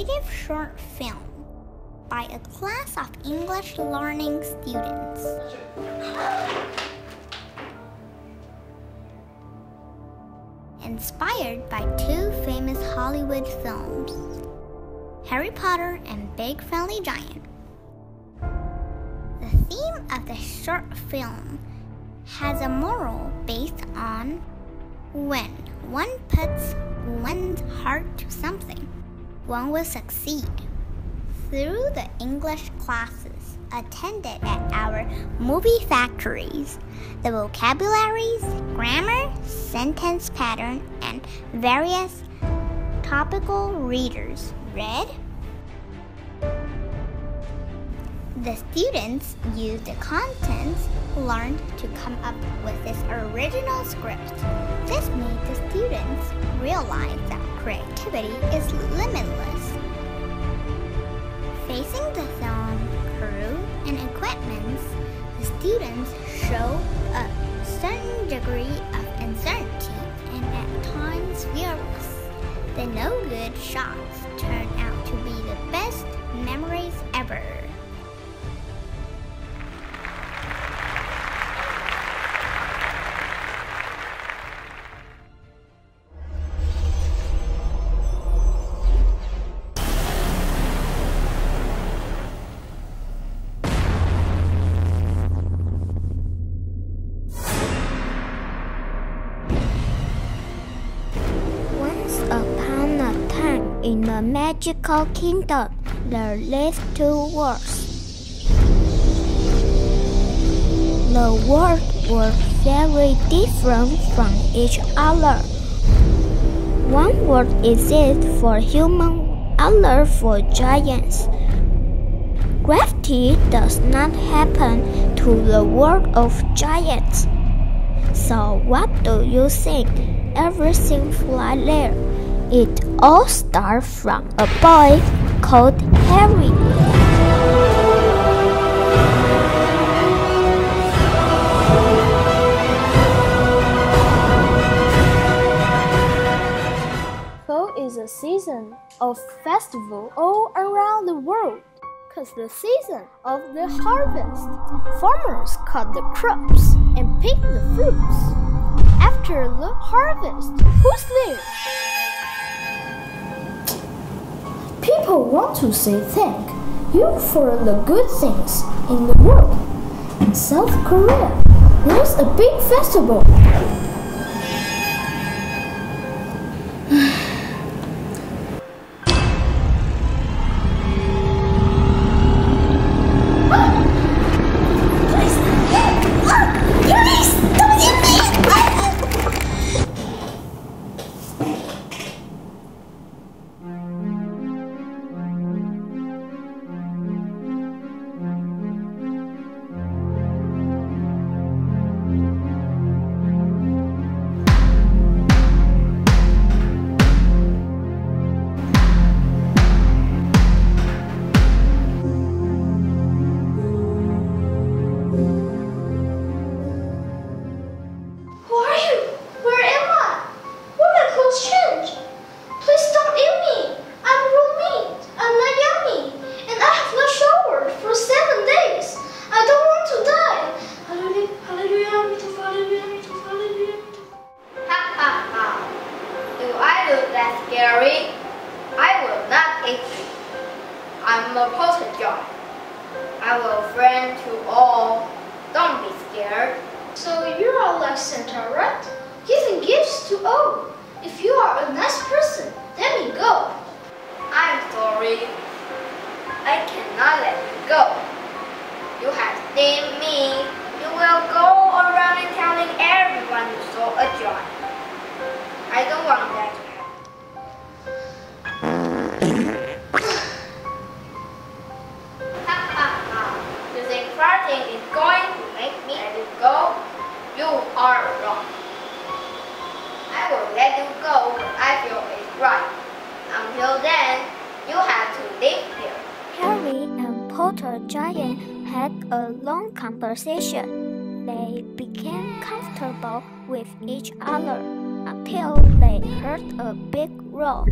creative short film by a class of English learning students. Inspired by two famous Hollywood films, Harry Potter and Big Friendly Giant. The theme of the short film has a moral based on when one puts one's heart to something, one will succeed. Through the English classes attended at our movie factories, the vocabularies, grammar, sentence pattern, and various topical readers read. The students used the contents learned to come up with this original script. This made the students realize that creativity is limitless. Facing the film, crew, and equipment, the students show a certain degree of uncertainty and at times fearless. The no-good shots turn out to be the best memories ever. In the magical kingdom, there lived two worlds. The worlds were very different from each other. One world existed for humans, other for giants. Gravity does not happen to the world of giants. So what do you think? Everything fly there. It all starts from a boy called Harry. Fall is a season of festival all around the world, 'cause the season of the harvest. Farmers cut the crops and pick the fruits. After the harvest, who's there? People want to say thank you for the good things in the world. In South Korea, there's a big festival. That's scary. I will not eat you. I'm a poster giant. I will friend to all. Don't be scared. So you are like Santa, right? Giving gifts to all. If you are a nice person, let me go. I'm sorry. I cannot let you go. You have seen me. You will go around and telling everyone you saw a giant. I don't want that to happen. You think farting is going to make me let you go? You are wrong. I will let you go when I feel it's right. Until then, you have to live here. Harry and Potter Giant had a long conversation. They became comfortable with each other until they heard a big roar.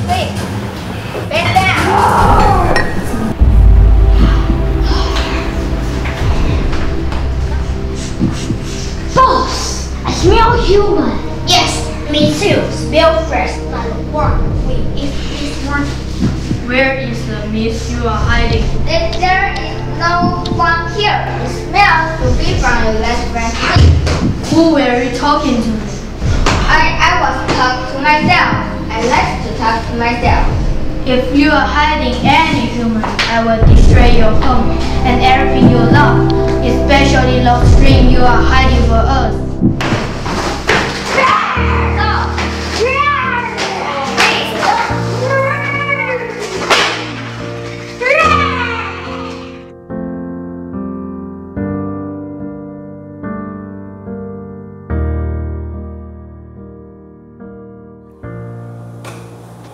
Quick! Bend down! Boss, I smell human. Yes, me too. Smell fresh like the one we eat this morning. Where is the miss you are hiding? There is no one here. It smells to be from your last friend's teeth. Who were you talking to? I was talking to myself. I like to talk to myself. If you are hiding any human, I will destroy your home and everything you love, especially the string you are hiding for us.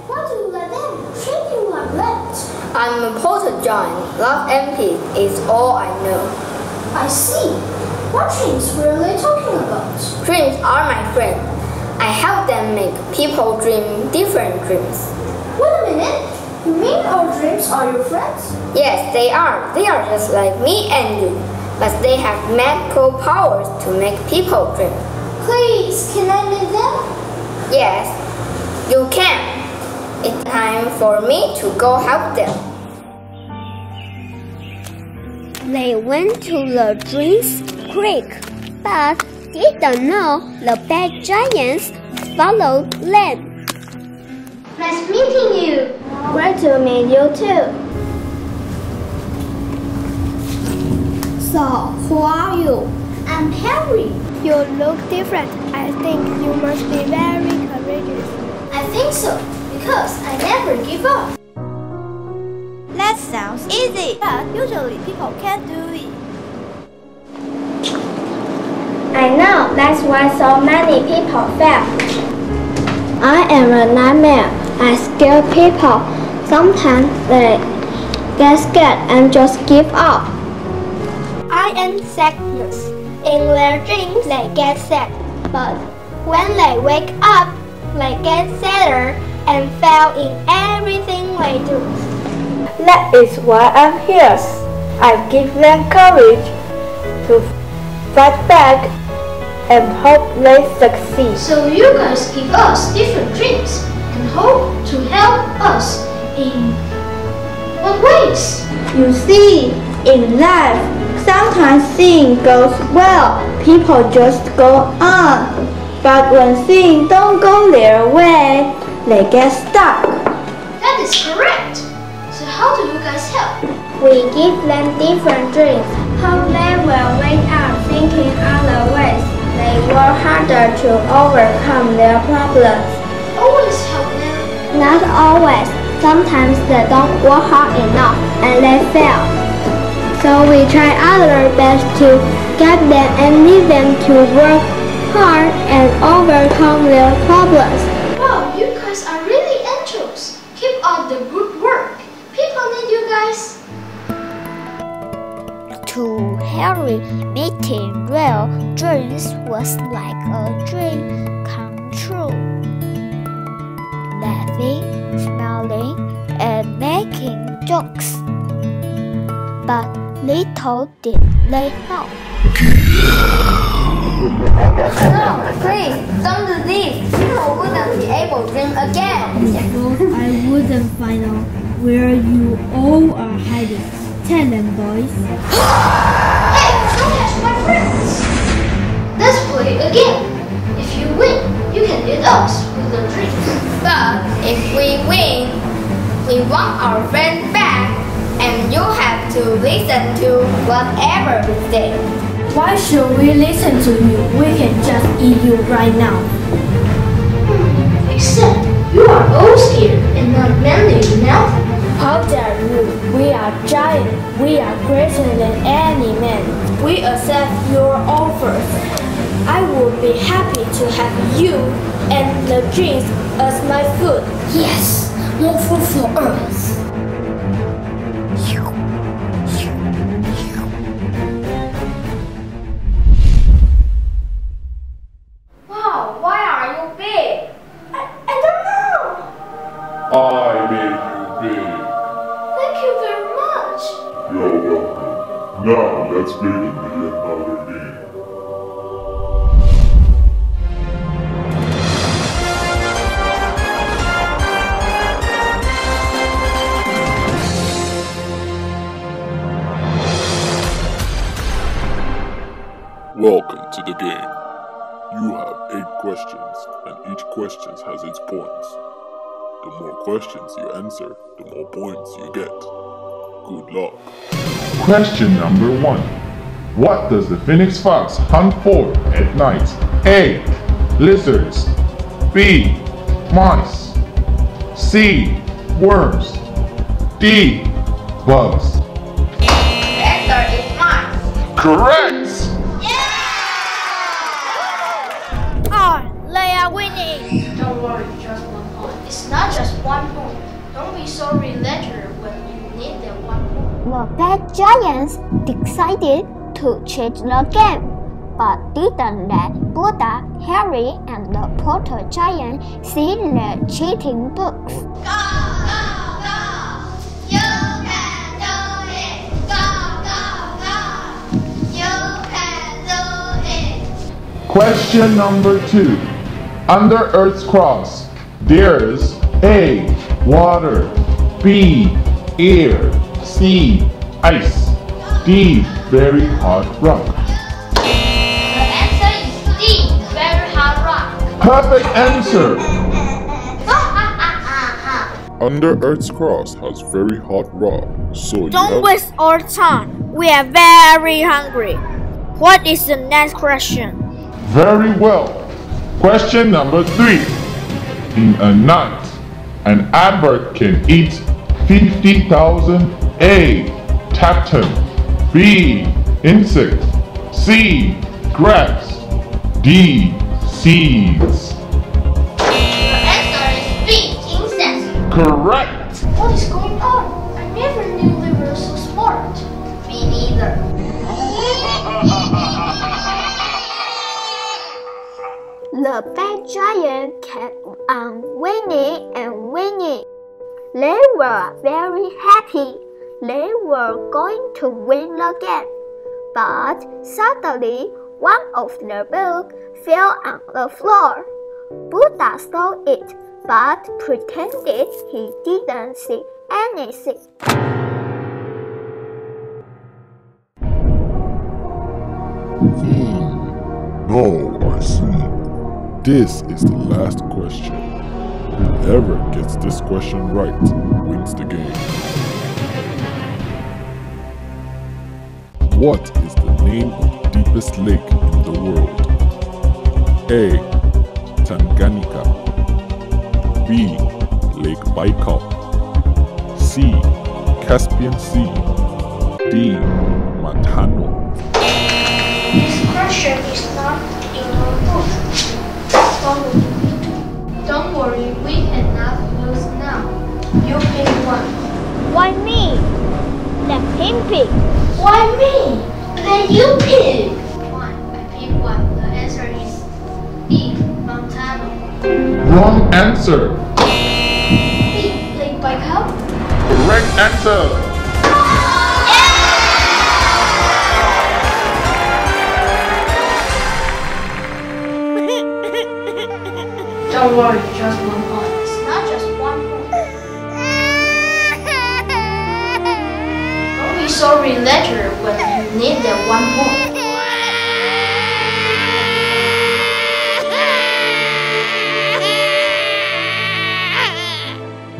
Why do you let them treat you like that? I'm a potter giant. Love and peace is all I know. I see. What dreams were they talking about? Dreams are my friend. I help them make people dream different dreams. Wait a minute. You mean our dreams are your friends? Yes, they are. They are just like me and you. But they have magical powers to make people dream. Please, can I meet them? Yes, you can. It's time for me to go help them. They went to the Dreams Creek, but didn't know the bad giants followed them. Nice meeting you. Great to meet you too. So, who are you? I'm Harry. You look different. I think you must be very courageous. I think so, because I never give up. That sounds easy, but usually people can't do it. I know, that's why so many people fail. I am a nightmare. I scare people. Sometimes they get scared and just give up. I am sadness. In their dreams, they get sad. But when they wake up, they get sadder and fail in everything they do. That is why I'm here. I give them courage to fight back and hope they succeed. So you guys give us different dreams and hope to help us in what ways? You see, in life, sometimes things goes well, people just go on. But when things don't go their way, they get stuck. That is correct. So how do you guys help? We give them different dreams. Hope they will wake up thinking other ways. They work harder to overcome their problems. Always help them. Not always. Sometimes they don't work hard enough and they fail. So we try our best to guide them and lead them to work hard and overcome their problems. Wow, you guys are really angels. Keep up the good work. People need you guys. To Harry, meeting real dreams was like a dream come true. Laughing, smiling, and making jokes. But little did they know. No, please, don't do this. People wouldn't be able to dream again. I wouldn't find out where you all are hiding. Tell them, boys. Hey, don't catch my friends. Let's play again. If you win, you can hit us with the dreams. But if we win, we want our friends back, and you have to listen to whatever we say. Why should we listen to you? We can just eat you right now. Except you are all scared and not manly enough. How dare you? We are giants. We are greater than any man. We accept your offers. I would be happy to have you and the dreams as my food. Yes, more food for us. Wow, why are you big? I don't I made you big. Thank you very much. You're welcome. Now let's begin the another game. Welcome to the game. You have 8 questions, and each question has its points. The more questions you answer, the more points you get. Good luck. Question number 1. What does the phoenix fox hunt for at night? A. Lizards. B. Mice. C. Worms. D. Bugs. The answer is mice. Correct! They are winning. Don't worry, just 1 point. It's not just 1 point. Don't be sorry later when you need that 1 point. The bad giants decided to change the game, but didn't let Buddha, Harry, and the Potter giant see their cheating books. Go, go, go! You can do it! Go, go, go! You can do it! Question number 2. Under Earth's crust, there's A. Water. B. Air. C. Ice. D. Very hot rock. The answer is D. Very hard rock. Perfect answer! Under Earth's crust has very hot rock, so Don't waste our time. We are very hungry. What is the next question? Very well. Question number 3. In a night, an advert can eat 50,000 A. Tactum. B. Insect. C. Grass. D. Seeds. The answer is B. Insects. Correct! What is going on? I never knew they were so smart. Me neither. The bad giant kept on winning and winning. They were very happy. They were going to win the game. But suddenly, one of their books fell on the floor. Buddha saw it, but pretended he didn't see anything. Now I see. This is the last question. Whoever gets this question right wins the game. What is the name of the deepest lake in the world? A. Tanganyika. B. Lake Baikal. C. Caspian Sea. D. Matano. This question is not in your book. What will you do? Don't worry, we cannot lose now. You pick one. Why me? Let him pick. Why me? Then you pick. One. I pick one. The answer is B. Montano. Wrong answer. B. Lake Baikal. Correct answer. Don't worry, just 1 point. It's not just 1 point. Don't be sorry later when you need that 1 point.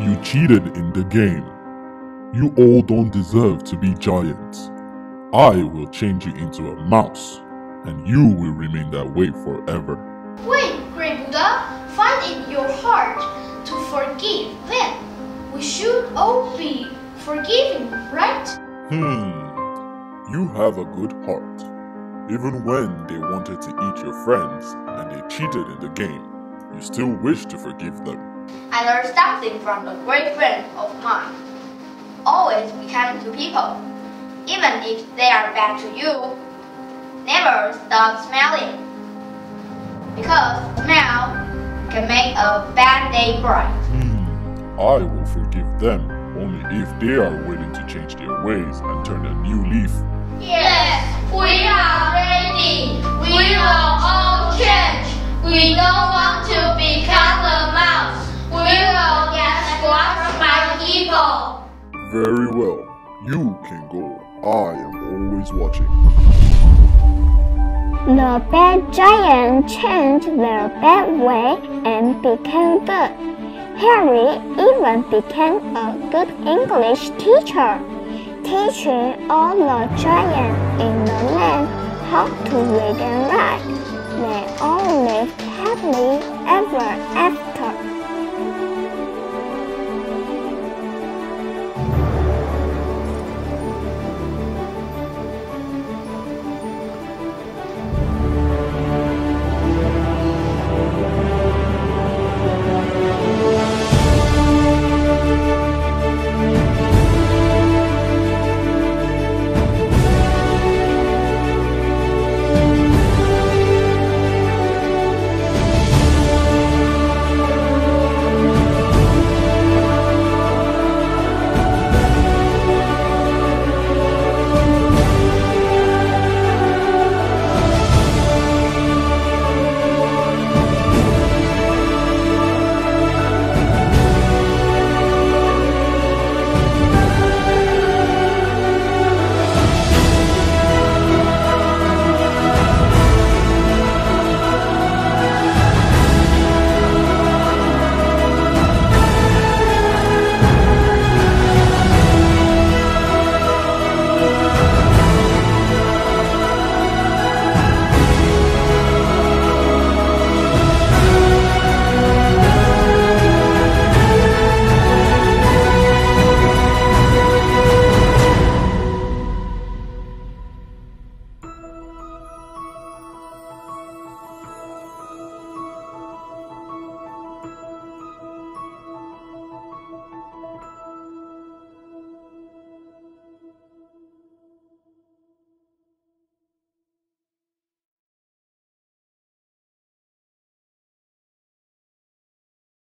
You cheated in the game. You all don't deserve to be giants. I will change you into a mouse, and you will remain that way forever. Wait, Great Buddha, find in your heart to forgive them. We should all be forgiving, right? You have a good heart. Even when they wanted to eat your friends and they cheated in the game, you still wish to forgive them. I learned something from a great friend of mine. Always be kind to people. Even if they are bad to you, never stop smiling. Because smile can make a bad day bright. I will forgive them only if they are willing to change their ways and turn a new leaf. Yes, we are ready. We will all change. We don't want to become a mouse. We will get squashed by people. Very well. You can go. I am always watching. The bad giant changed their bad way and became good. Harry even became a good English teacher, teaching all the giants in the land how to read and write. They all lived happily ever after.